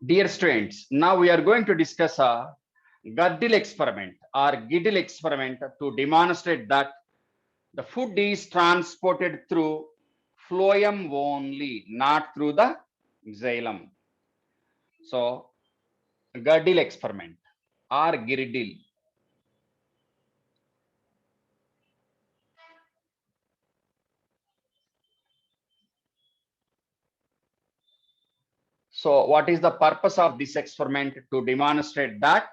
Dear students, now we are going to discuss a Gödel experiment or Gödel experiment to demonstrate that the food is transported through phloem only, not through the xylem. So, Gödel experiment or Girdil. So, what is the purpose of this experiment? To demonstrate that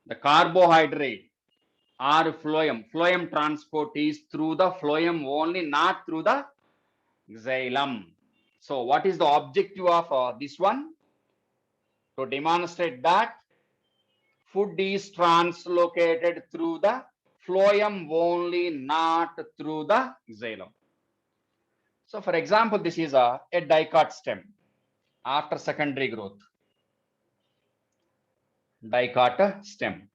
the carbohydrate or phloem transport is through the phloem only, not through the xylem. So what is the objective of this one? To demonstrate that food is translocated through the phloem only, not through the xylem. So for example, this is a dicot stem after secondary growth. Dicot stem.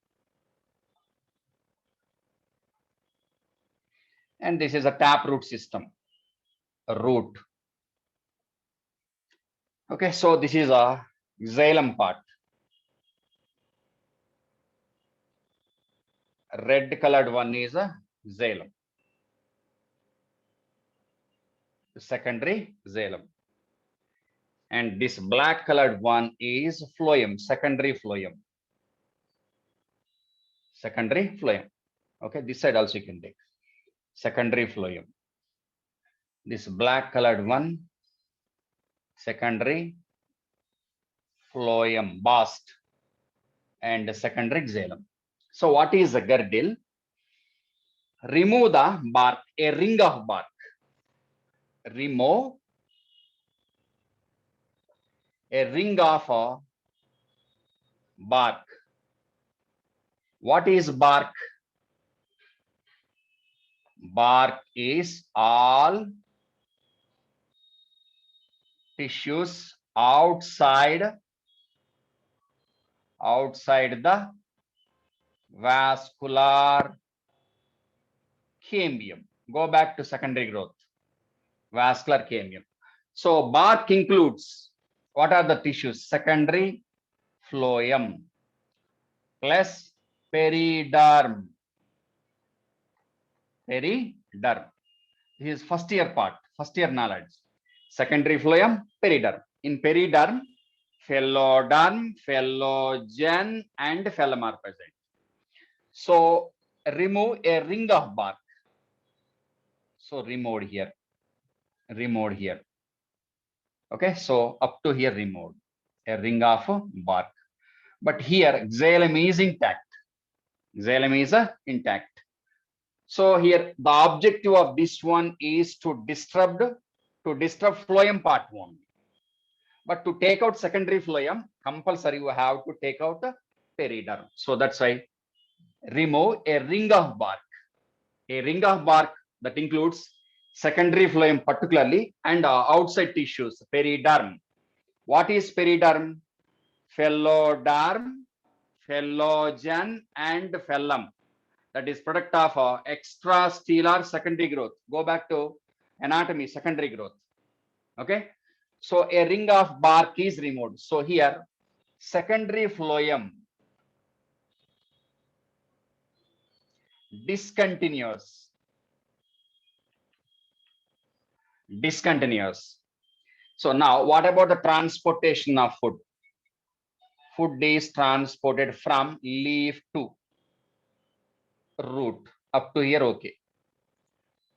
And this is a taproot system. Root. Okay, so this is a xylem part. Red colored one is a xylem. Secondary xylem. And this black colored one is phloem, secondary phloem. Secondary phloem. Okay, this side also you can take. Secondary phloem. This black colored one, secondary phloem, bast, and secondary xylem. So what is a girdle? Remove the bark, a ring of bark. Remove a ring of bark. What is bark? Bark is all tissues outside the vascular cambium. Go back to secondary growth. Vascular cambium. So bark includes, what are the tissues? Secondary phloem plus periderm. Periderm. This is first year part, first year knowledge. Secondary phloem, periderm. In periderm, phloderm, phloem, and phloem are present. So remove a ring of bark. So removed here. Removed here. Okay, so up to here removed a ring of bark. But here xylem is intact. Xylem is intact. So here the objective of this one is to disrupt phloem part only. But to take out secondary phloem, compulsory you have to take out the periderm. So that's why remove a ring of bark. A ring of bark that includes secondary phloem particularly and outside tissues, periderm. What is periderm? Phloderm, phloem, and phloem. That is product of extrastellar secondary growth. Go back to anatomy, secondary growth. Okay. So a ring of bark is removed. So here, secondary phloem discontinuous. So now what about the transportation of food? Food is transported from leaf to root. Up to here, okay.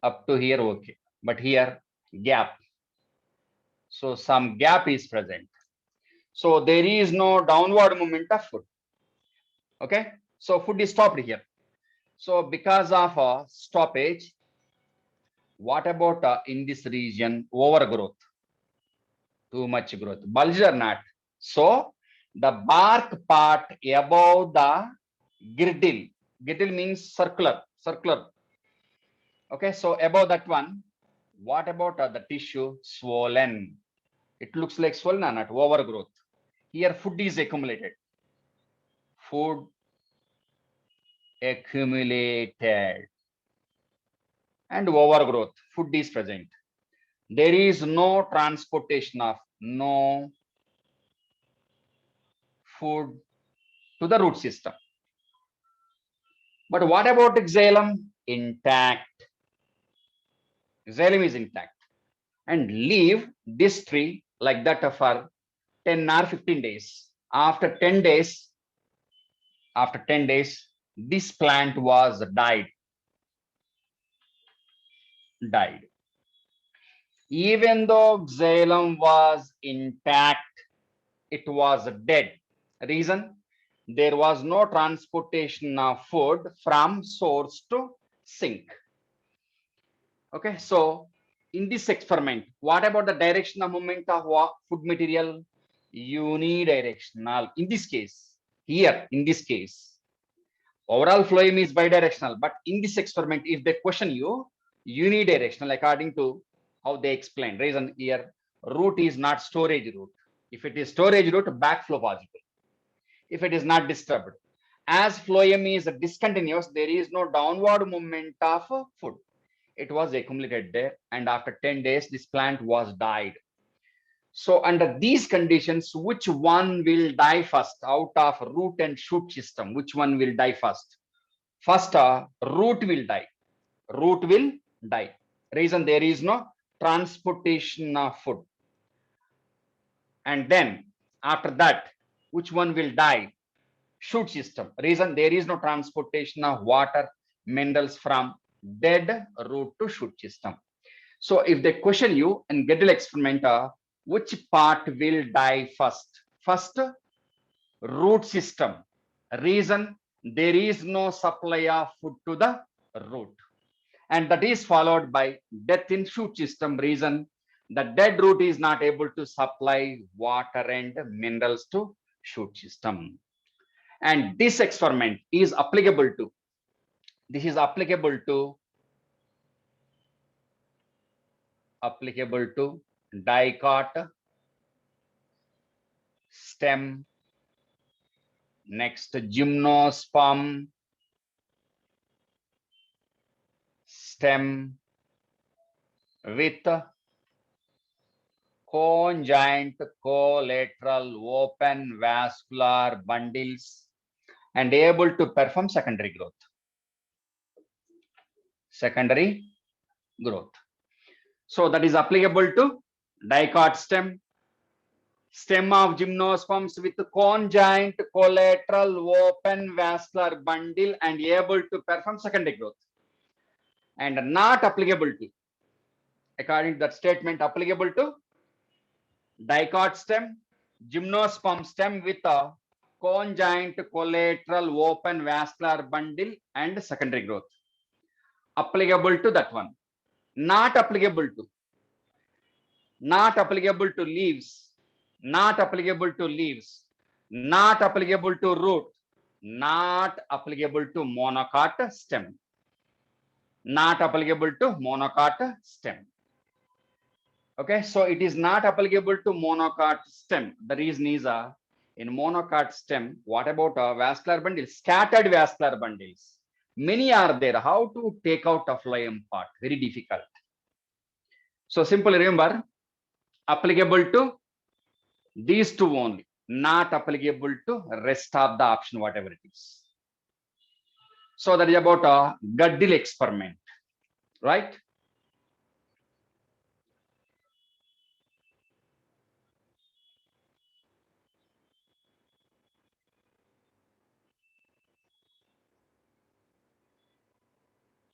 Up to here, okay. But here, gap. So some gap is present. So there is no downward movement of food. Okay. So food is stopped here. So because of stoppage, what about in this region, overgrowth? Too much growth. Bulge or not? So the bark part above the girdle. Girdle means circular. Okay. So above that one, what about the tissue? Swollen. It looks like swollen or not? Overgrowth. Here food is accumulated. Food accumulated and overgrowth. Food is present. There is no transportation of food to the root system. But what about xylem? Intact. Xylem is intact. And leave this tree like that for 10 or 15 days. After 10 days, this plant was died. Even though xylem was intact, it was dead. Reason? There was no transportation of food from source to sink. Okay, so in this experiment, what about the direction of movement of food material? Unidirectional. In this case, here, in this case, overall phloem is bidirectional, but in this experiment, if they question you, unidirectional according to how they explain. Reason here, root is not storage root. If it is storage root, backflow possible. If it is not disturbed. As phloem is discontinuous, there is no downward movement of food. It was accumulated there, and after 10 days, this plant was died. So under these conditions, which one will die first out of root and shoot system? Which one will die first? First, root will die. Root will die. Reason, there is no transportation of food. And then after that, which one will die? Shoot system. Reason, there is no transportation of water, minerals from dead root to shoot system. So if they question you in Gödel experiment, which part will die first? First, root system. Reason, there is no supply of food to the root. And that is followed by death in shoot system. Reason, the dead root is not able to supply water and minerals to shoot system. And this experiment is applicable to, dicot stem, next gymnosperm stem with conjoint collateral open vascular bundles and able to perform secondary growth. So that is applicable to dicot stem, stem of gymnosperms with conjoint collateral open vascular bundle and able to perform secondary growth. And not applicable to, according to that statement, applicable to dicot stem, gymnosperm stem with a conjoint collateral open vascular bundle and secondary growth. Applicable to that one. Not applicable to leaves, not applicable to root, not applicable to monocot stem. Okay, so it is not applicable to monocot stem. The reason is in monocot stem, what about vascular bundles? Scattered vascular bundles. Many are there. How to take out a phloem part? Very difficult. So simply remember, applicable to these two only, not applicable to rest of the option, whatever it is. So that is about a Gödel experiment, right?